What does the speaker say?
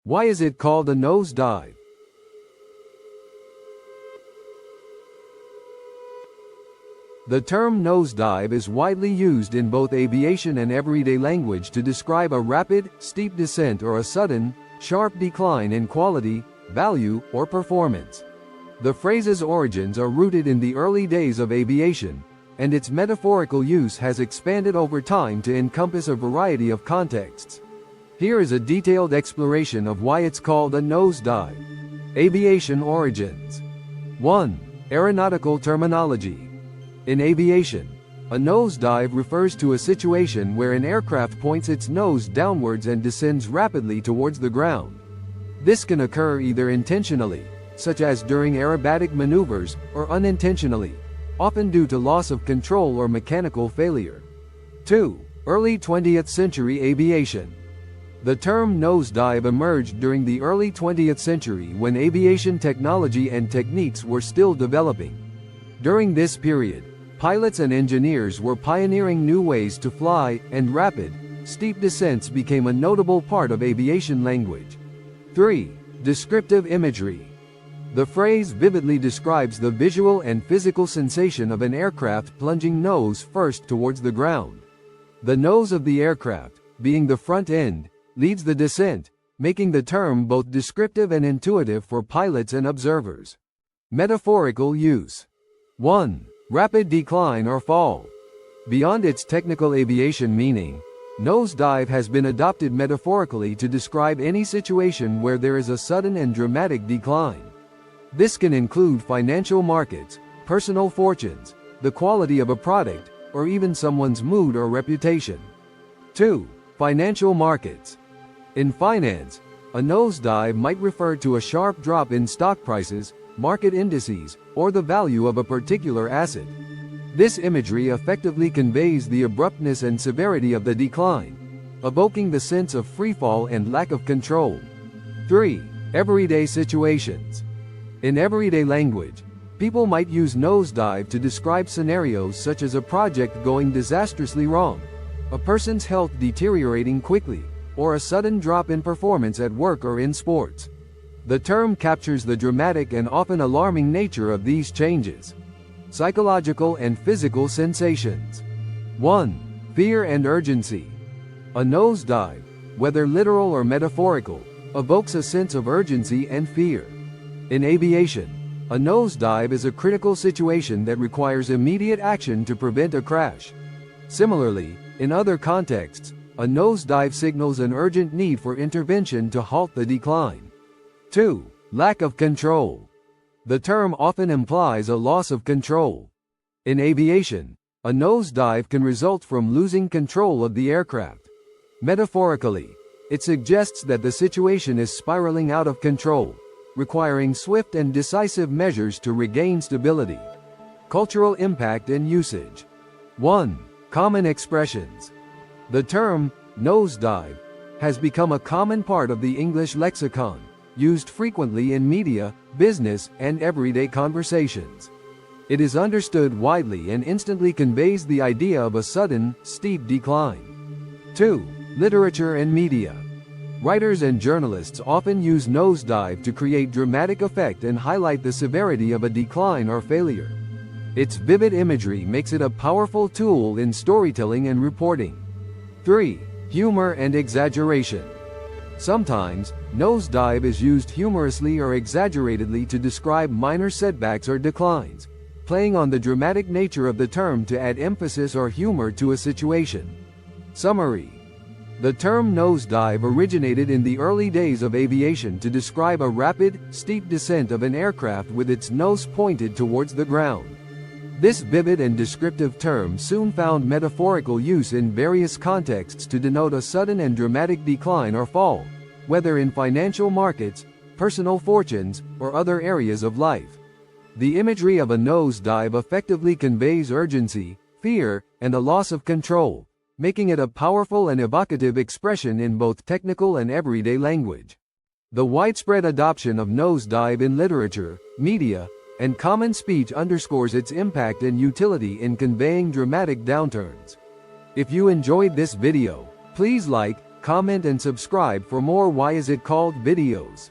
Why is it called a nosedive? The term nosedive is widely used in both aviation and everyday language to describe a rapid, steep descent or a sudden, sharp decline in quality, value, or performance. The phrase's origins are rooted in the early days of aviation, and its metaphorical use has expanded over time to encompass a variety of contexts. Here is a detailed exploration of why it's called a nosedive. Aviation origins. 1. Aeronautical terminology. In aviation, a nosedive refers to a situation where an aircraft points its nose downwards and descends rapidly towards the ground. This can occur either intentionally, such as during aerobatic maneuvers, or unintentionally, often due to loss of control or mechanical failure. 2. Early 20th century aviation. The term nosedive emerged during the early 20th century when aviation technology and techniques were still developing. During this period, pilots and engineers were pioneering new ways to fly, and rapid, steep descents became a notable part of aviation language. 3. Descriptive imagery. The phrase vividly describes the visual and physical sensation of an aircraft plunging nose first towards the ground. The nose of the aircraft, being the front end, leads the descent, making the term both descriptive and intuitive for pilots and observers. Metaphorical use. 1. Rapid decline or fall. Beyond its technical aviation meaning, nosedive has been adopted metaphorically to describe any situation where there is a sudden and dramatic decline. This can include financial markets, personal fortunes, the quality of a product, or even someone's mood or reputation. 2. Financial markets. In finance, a nosedive might refer to a sharp drop in stock prices, market indices, or the value of a particular asset. This imagery effectively conveys the abruptness and severity of the decline, evoking the sense of freefall and lack of control. 3. Everyday situations. In everyday language, people might use nosedive to describe scenarios such as a project going disastrously wrong, a person's health deteriorating quickly, or a sudden drop in performance at work or in sports. The term captures the dramatic and often alarming nature of these changes. Psychological and physical sensations. 1. Fear and urgency. A nosedive, whether literal or metaphorical, evokes a sense of urgency and fear. In aviation, a nosedive is a critical situation that requires immediate action to prevent a crash. Similarly, in other contexts, a nosedive signals an urgent need for intervention to halt the decline. 2. Lack of control. The term often implies a loss of control. In aviation, a nosedive can result from losing control of the aircraft. Metaphorically, it suggests that the situation is spiraling out of control, requiring swift and decisive measures to regain stability. Cultural impact and usage. 1. Common expressions. The term, nosedive, has become a common part of the English lexicon, used frequently in media, business, and everyday conversations. It is understood widely and instantly conveys the idea of a sudden, steep decline. 2. Literature and media. Writers and journalists often use nosedive to create dramatic effect and highlight the severity of a decline or failure. Its vivid imagery makes it a powerful tool in storytelling and reporting. 3. Humor and exaggeration. Sometimes, nosedive is used humorously or exaggeratedly to describe minor setbacks or declines, playing on the dramatic nature of the term to add emphasis or humor to a situation. Summary. The term nosedive originated in the early days of aviation to describe a rapid, steep descent of an aircraft with its nose pointed towards the ground. This vivid and descriptive term soon found metaphorical use in various contexts to denote a sudden and dramatic decline or fall, whether in financial markets, personal fortunes, or other areas of life. The imagery of a nosedive effectively conveys urgency, fear, and a loss of control, making it a powerful and evocative expression in both technical and everyday language. The widespread adoption of nosedive in literature, media, and common speech underscores its impact and utility in conveying dramatic downturns. If you enjoyed this video, please like, comment and subscribe for more Why Is It Called videos.